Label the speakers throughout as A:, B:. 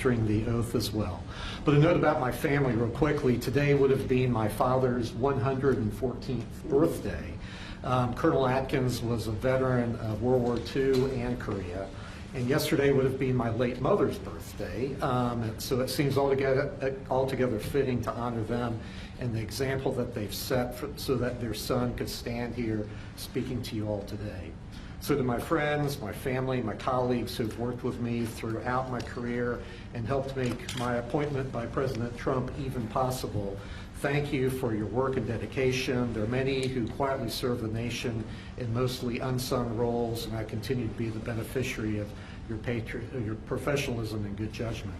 A: the oath as well. But a note about my family real quickly. Today would have been my father's 114th birthday. Colonel Atkins was a veteran of World War II and Korea. And yesterday would have been my late mother's birthday. So it seems altogether fitting to honor them and the example that they've set so that their son could stand here speaking to you all today. So to my friends, my family, my colleagues who've worked with me throughout my career and helped make my appointment by President Trump even possible, thank you for your work and dedication. There are many who quietly serve the nation in mostly unsung roles, and I continue to be the beneficiary of your professionalism and good judgment.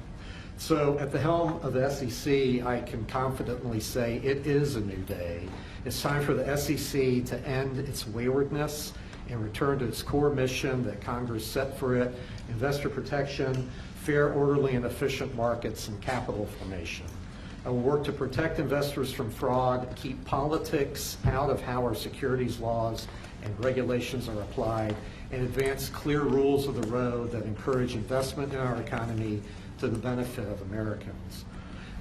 A: So at the helm of the SEC, I can confidently say it is a new day. It's time for the SEC to end its waywardness and return to its core mission that Congress set for it: investor protection, fair, orderly, and efficient markets, and capital formation. I will work to protect investors from fraud, keep politics out of how our securities laws and regulations are applied, and advance clear rules of the road that encourage investment in our economy to the benefit of Americans.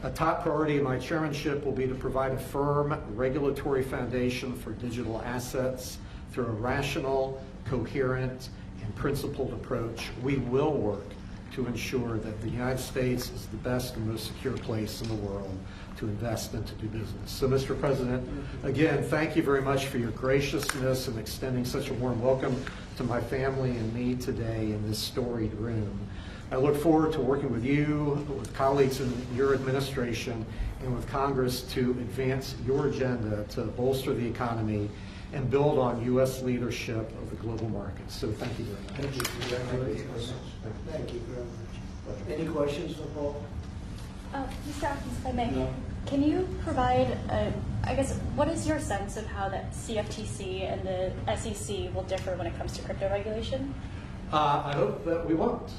A: A top priority of my chairmanship will be to provide a firm regulatory foundation for digital assets. Through a rational, coherent, and principled approach, we will work to ensure that the United States is the best and most secure place in the world to invest and to do business. So, Mr. President, again, thank you very much for your graciousness in extending such a warm welcome to my family and me today in this storied room. I look forward to working with you, with colleagues in your administration, and with Congress to advance your agenda to bolster the economy and build on U.S. leadership of the global markets. So thank you very much.
B: Thank you very much. Any questions for Paul?
C: Mr. Atkins, if I may, can you provide, I guess, what is your sense of how the CFTC and the SEC will differ when it comes to crypto regulation?
A: I hope that we won't.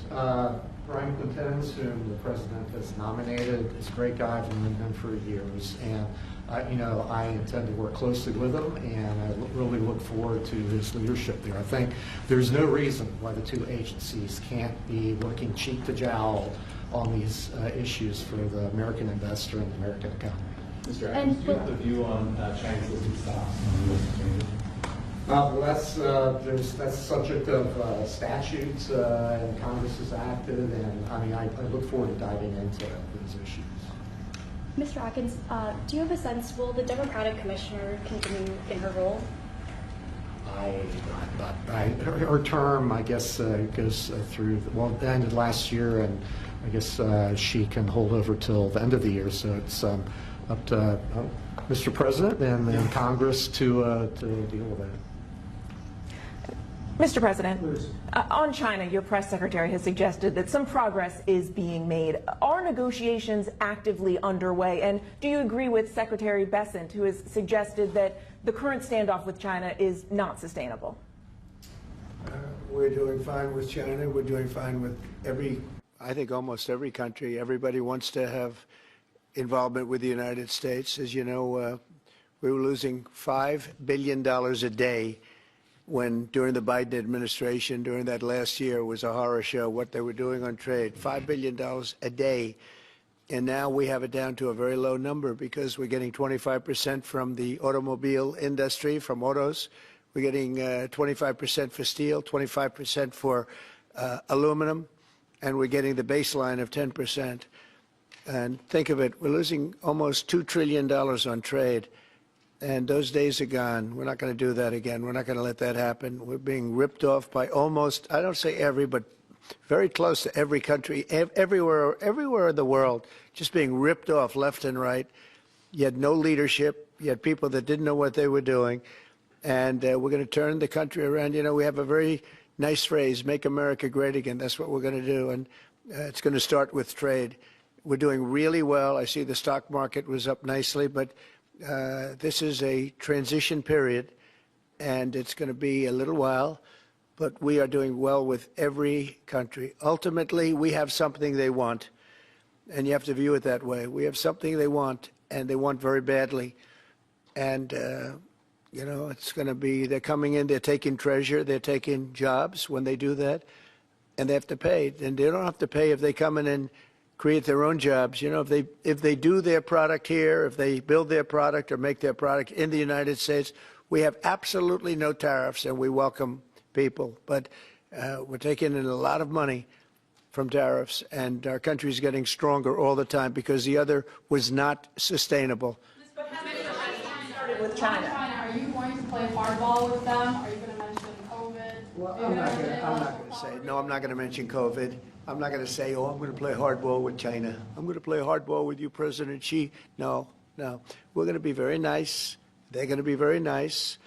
A: Brian Quintens, whom the president has nominated, is a great guy. I've known him for years, and I intend to work closely with him, and I really look forward to his leadership there. I think there's no reason why the two agencies can't be working cheek to jowl on these issues for the American investor and the American economy.
D: Mr. Atkins, do you have a view on Chinese listed stocks on the U.S. exchanges?
A: Well, that's subject of statutes, and Congress has acted, and I look forward to diving into those issues.
C: Mr. Atkins, do you have a sense, will the Democratic commissioner continue in her role?
A: Her term, I guess, goes through, it ended last year, and I guess she can hold over till the end of the year, so it's up to Mr. President and Congress to deal with that.
E: Mr. President, on China, your press secretary has suggested that some progress is being made. Are negotiations actively underway? And do you agree with Secretary Bessent, who has suggested that the current standoff with China is not sustainable?
B: We're doing fine with China. We're doing fine with I think almost every country. Everybody wants to have involvement with the United States. As you know, we were losing $5 billion a day when during the Biden administration, during that last year, was a horror show what they were doing on trade. $5 billion a day. And now we have it down to a very low number because we're getting 25% from the automobile industry, from autos. We're getting 25% for steel, 25% for aluminum, and we're getting the baseline of 10%. And think of it, we're losing almost $2 trillion on trade. And those days are gone. We're not going to do that again. We're not going to let that happen. We're being ripped off by almost, I don't say every, but very close to every country, everywhere in the world, just being ripped off left and right. You had no leadership. You had people that didn't know what they were doing. And we're going to turn the country around. You know, we have a very nice phrase, make America great again. That's what we're going to do. And it's going to start with trade. We're doing really well. I see the stock market was up nicely, but this is a transition period, and it's going to be a little while, but we are doing well with every country. Ultimately, we have something they want, and you have to view it that way. We have something they want, and they want very badly. And, you know, it's going to be, they're coming in, they're taking treasure, they're taking jobs when they do that, and they have to pay. And they don't have to pay if they come in and create their own jobs. You know, if they do their product here, if they build their product or make their product in the United States, we have absolutely no tariffs, and we welcome people. But we're taking in a lot of money from tariffs, and our country is getting stronger all the time because the other was not sustainable.
E: But how many started with China?
F: Are you going to play hardball with them? Are you going to mention COVID?
B: Well, I'm not going to say, no, I'm not going to mention COVID. I'm not going to say, oh, I'm going to play hardball with China. I'm going to play hardball with you, President Xi. No. We're going to be very nice. They're going to be very nice,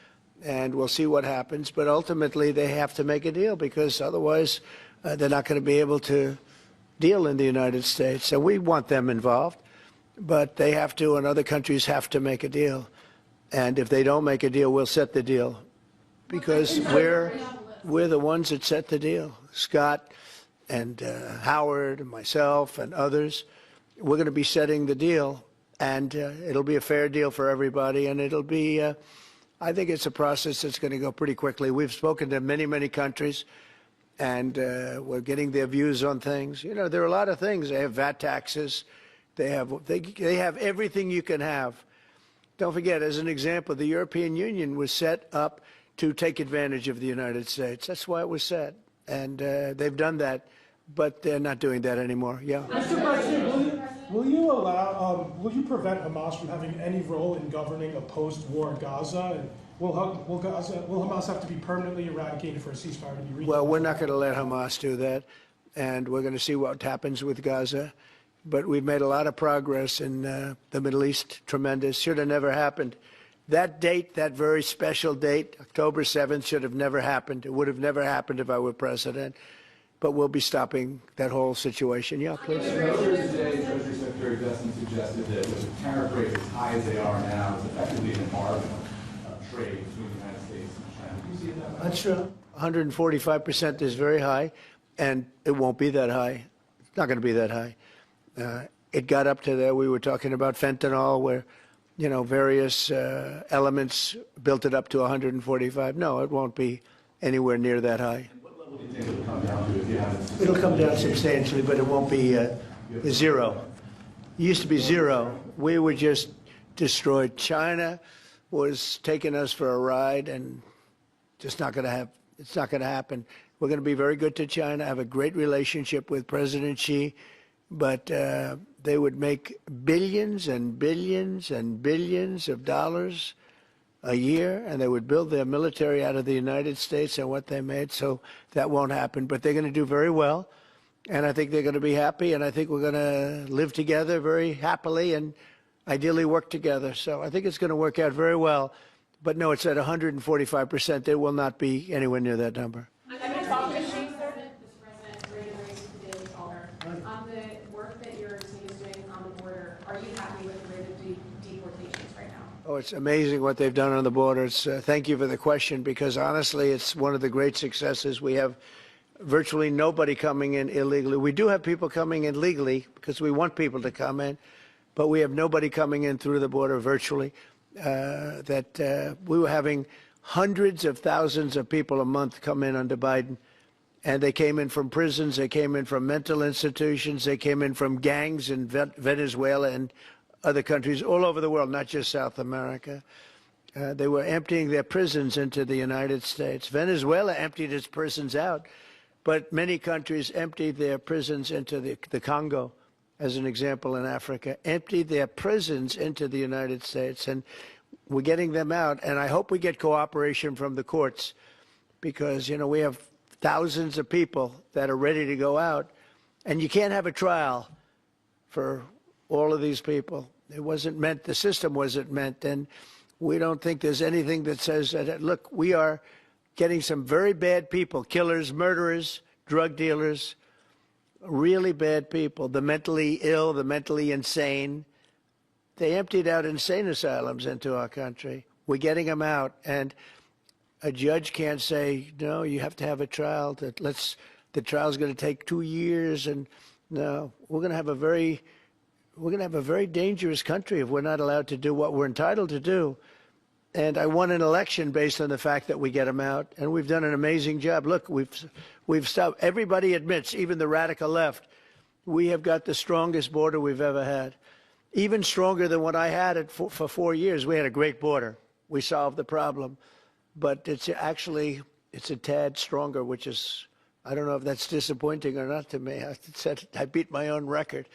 B: and we'll see what happens. But ultimately, they have to make a deal because otherwise they're not going to be able to deal in the United States. And we want them involved, but they have to, and other countries have to make a deal. And if they don't make a deal, we'll set the deal because we're the ones that set the deal. Scott and Howard and myself and others, we're going to be setting the deal, and it'll be a fair deal for everybody, and it'll be, I think it's a process that's going to go pretty quickly. We've spoken to many, many countries, and we're getting their views on things. You know, there are a lot of things. They have VAT taxes. They have everything you can have. Don't forget, as an example, the European Union was set up to take advantage of the United States. That's why it was set, and they've done that. But they're not doing that anymore. Yeah.
G: Mr. President, will you prevent Hamas from having any role in governing a post-war Gaza? And will Hamas have to be permanently eradicated for a ceasefire to be reached?
B: Well, we're not going to let Hamas do that, and we're going to see what happens with Gaza. But we've made a lot of progress in the Middle East. Tremendous. Should have never happened. That date, that very special date, October 7th, should have never happened. It would have never happened if I were president. But we'll be stopping that whole situation. Yeah, please.
D: Earlier today, Treasury Secretary Besson suggested that with tariff rates as high as they are now, it's effectively an embargo of trade between the United States and China. Do you see it that way?
B: That's true. 145% is very high, and it won't be that high. It's not going to be that high. It got up to there. We were talking about fentanyl, where, you know, various elements built it up to 145. No, it won't be anywhere near that high.
D: What do you think it'll come down to if you have it?
B: It'll come down substantially, but it won't be zero. It used to be zero. We were just destroyed. China was taking us for a ride, and just not going to have. It's not going to happen. We're going to be very good to China. Have a great relationship with President Xi, but they would make billions and billions and billions of dollars a year, and they would build their military out of the United States and what they made, so that won't happen. But they're going to do very well, and I think they're going to be happy, and I think we're going to live together very happily and ideally work together. So I think it's going to work out very well. But no, it's at 145%. There will not be anywhere near that number.
F: Mr. President, on the work that your team is doing on the border, are you happy with the rate of deportations right now?
B: Oh, it's amazing what they've done on the border. Thank you for the question, because honestly, it's one of the great successes. We have virtually nobody coming in illegally. We do have people coming in legally because we want people to come in, but we have nobody coming in through the border virtually. We were having hundreds of thousands of people a month come in under Biden, and they came in from prisons, they came in from mental institutions, they came in from gangs in Venezuela and other countries all over the world, not just South America. They were emptying their prisons into the United States. Venezuela emptied its prisons out, but many countries emptied their prisons into the Congo, as an example, in Africa, emptied their prisons into the United States. And we're getting them out, and I hope we get cooperation from the courts, because, you know, we have thousands of people that are ready to go out, and you can't have a trial for all of these people. It wasn't meant, the system wasn't meant, and we don't think there's anything that says that. Look, we are getting some very bad people, killers, murderers, drug dealers, really bad people, the mentally ill, the mentally insane. They emptied out insane asylums into our country. We're getting them out, and a judge can't say, no, you have to have a trial. The trial's going to take 2 years, and no, we're going to have a very dangerous country if we're not allowed to do what we're entitled to do. And I won an election based on the fact that we get them out, and we've done an amazing job. Look, we've stopped. Everybody admits, even the radical left, We have got the strongest border we've ever had, even stronger than what I had it for 4 years. We had a great border. We solved the problem, but it's a tad stronger, which is, I don't know if that's disappointing or not to me. I said I beat my own record,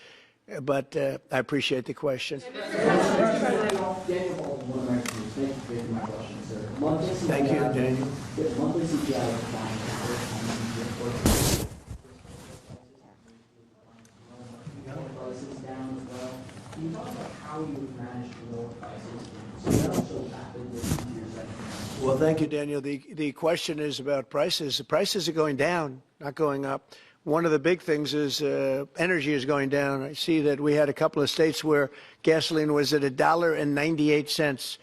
B: but I appreciate the question. Thank you, Daniel.
H: Prices down as well. Can you talk about how you've managed to lower prices so rapidly in your sector?
B: Well, thank you, Daniel. The question is about prices. The prices are going down, not going up. One of the big things is energy is going down. I see that we had a couple of states where gasoline was at $1.98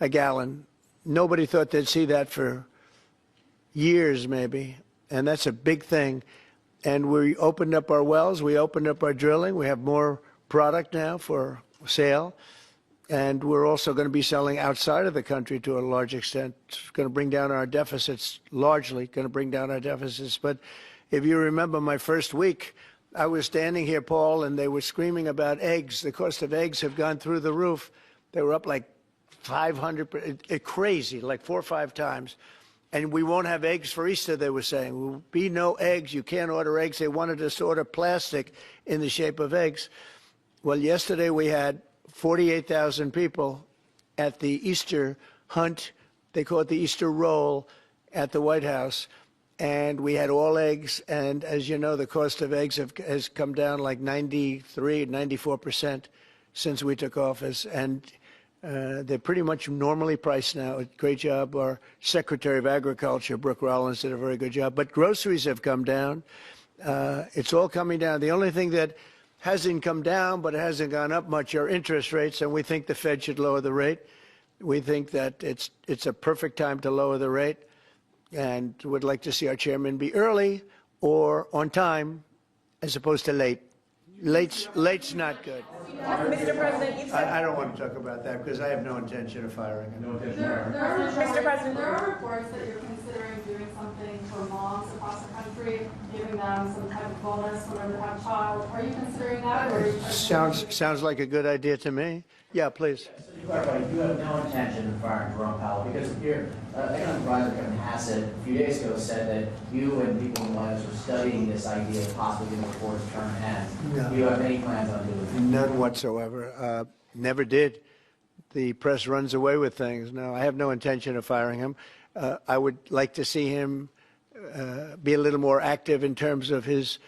B: a gallon. Nobody thought they'd see that for years, maybe, and that's a big thing. And we opened up our wells, we opened up our drilling, we have more product now for sale, and we're also going to be selling outside of the country to a large extent. It's going to bring down our deficits, largely going to bring down our deficits. But if you remember my first week, I was standing here, Paul, and they were screaming about eggs. The cost of eggs have gone through the roof. They were up like 500%, crazy, like 4 or 5 times. And we won't have eggs for Easter, they were saying. There will be no eggs. You can't order eggs. They wanted us to order plastic in the shape of eggs. Well, yesterday we had 48,000 people at the Easter hunt. They call it the Easter roll at the White House. And we had all eggs. And as you know, the cost of eggs has come down like 93, 94% since we took office. And they're pretty much normally priced now. Great job. Our Secretary of Agriculture, Brooke Rollins, did a very good job. But groceries have come down. It's all coming down. The only thing that hasn't come down, but it hasn't gone up much, are interest rates, and we think the Fed should lower the rate. We think that it's a perfect time to lower the rate, and would like to see our chairman be early or on time as opposed to late. Late's not good.
E: Mr. President, you've said...
B: I don't want to talk about that because I have no intention of firing him.
E: Mr. President,
F: there are reports that you're considering doing something for moms across the country, giving them some type of bonus whenever they have a child. Are you considering that? Or
B: Sounds like a good idea to me. Yeah, please.
H: You have no intention of firing Jerome Powell because your economic advisor Kevin Hassett a few days ago said that you and people in the White House were studying this idea of possibly getting before his term ends.
B: No.
H: Do you have any plans on doing that?
B: None whatsoever. Never did. The press runs away with things. No, I have no intention of firing him. I would like to see him be a little more active in terms of his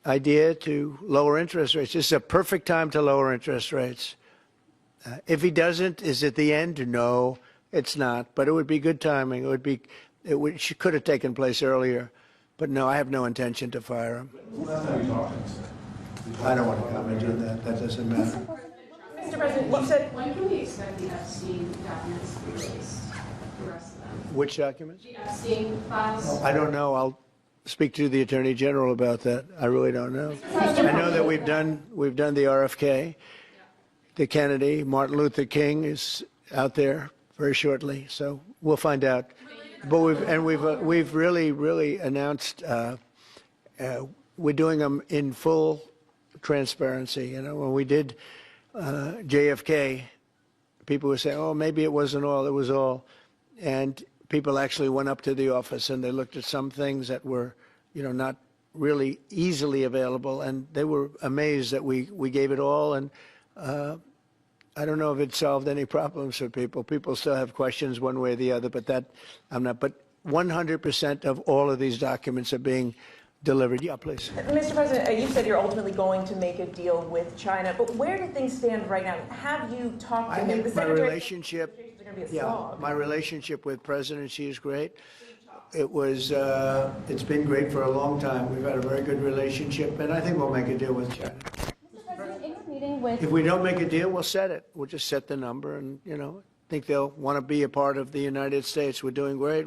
B: idea to lower interest rates. This is a perfect time to lower interest rates. If he doesn't, is it the end? No, it's not. But it would be good timing. It could have taken place earlier. But no, I have no intention to fire him. I don't want to comment on that. That doesn't matter.
E: Mr. President, you said...
F: When can we expect the Epstein documents to be released? The rest of them?
B: Which documents?
F: The Epstein files?
B: I don't know. I'll speak to the Attorney General about that. I really don't know. I know that we've done the RFK. The Kennedy, Martin Luther King is out there very shortly, so we'll find out. But we've really announced we're doing them in full transparency. You know, when we did JFK, people were saying, "Oh, maybe it wasn't all; it was all," and people actually went up to the office and they looked at some things that were, you know, not really easily available, and they were amazed that we gave it all. And I don't know if it solved any problems for people. People still have questions one way or the other, but that I'm not. But 100% of all of these documents are being delivered. Yeah, please.
E: Mr. President, you said you're ultimately going to make a deal with China, but where do things stand right now? Have you talked to him?
B: I think my relationship, my relationship with President Xi is great. It's been great for a long time. We've had a very good relationship, and I think we'll make a deal with China.
C: Mr. President, in your meeting with...
B: If we don't make a deal, we'll set it. We'll just set the number, and, you know, I think they'll want to be a part of the United States. We're doing great.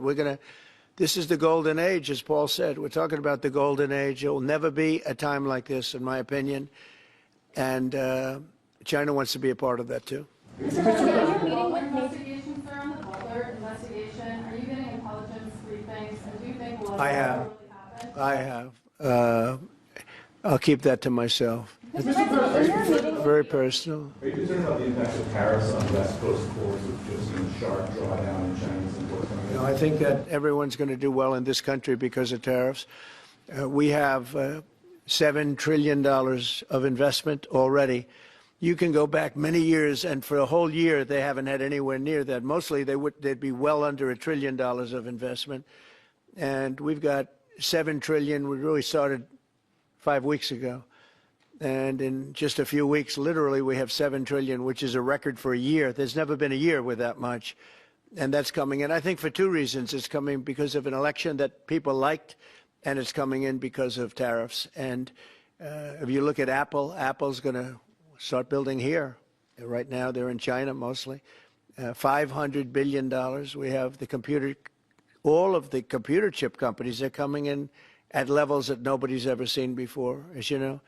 B: This is the golden age, as Paul said. We're talking about the golden age. There will never be a time like this, in my opinion. And China wants to be a part of that, too.
C: Mr. President, in your meeting with
F: Investigations, sir, on the Butler investigation, are you getting intelligence briefings? And do you think
B: I have.
F: really happened?
B: I have. I'll keep that to myself.
C: Mr. President, is there a meeting?
B: Very personal.
D: Are you concerned about the impact of tariffs on West Coast ports with just a sharp drawdown in Chinese imports coming in?
B: No, I think that everyone's going to do well in this country because of tariffs. We have $7 trillion of investment already. You can go back many years, and for a whole year, they haven't had anywhere near that. Mostly, they'd be well under $1 trillion of investment. And we've got $7 trillion. We really started 5 weeks ago. And in just a few weeks, literally, we have $7 trillion, which is a record for a year. There's never been a year with that much. And that's coming in, I think, for two reasons. It's coming because of an election that people liked, and it's coming in because of tariffs. And if you look at Apple, Apple's going to start building here. Right now, they're in China mostly. $500 billion. We have the computer, all of the computer chip companies are coming in at levels that nobody's ever seen before, as you know.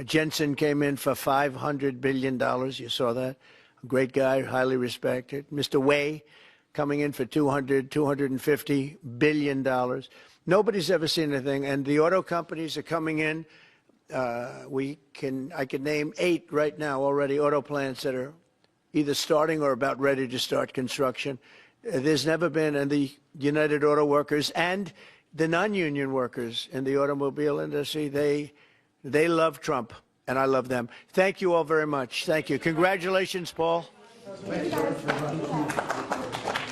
B: Jensen came in for $500 billion. You saw that. A great guy, highly respected. Mr. Wei coming in for $250 billion. Nobody's ever seen anything. And the auto companies are coming in. I could name 8 right now already, auto plants that are either starting or about ready to start construction. There's never been, and the United Auto Workers and the non-union workers in the automobile industry, they love Trump, and I love them. Thank you all very much. Thank you. Congratulations, Paul.
C: Thank you, guys.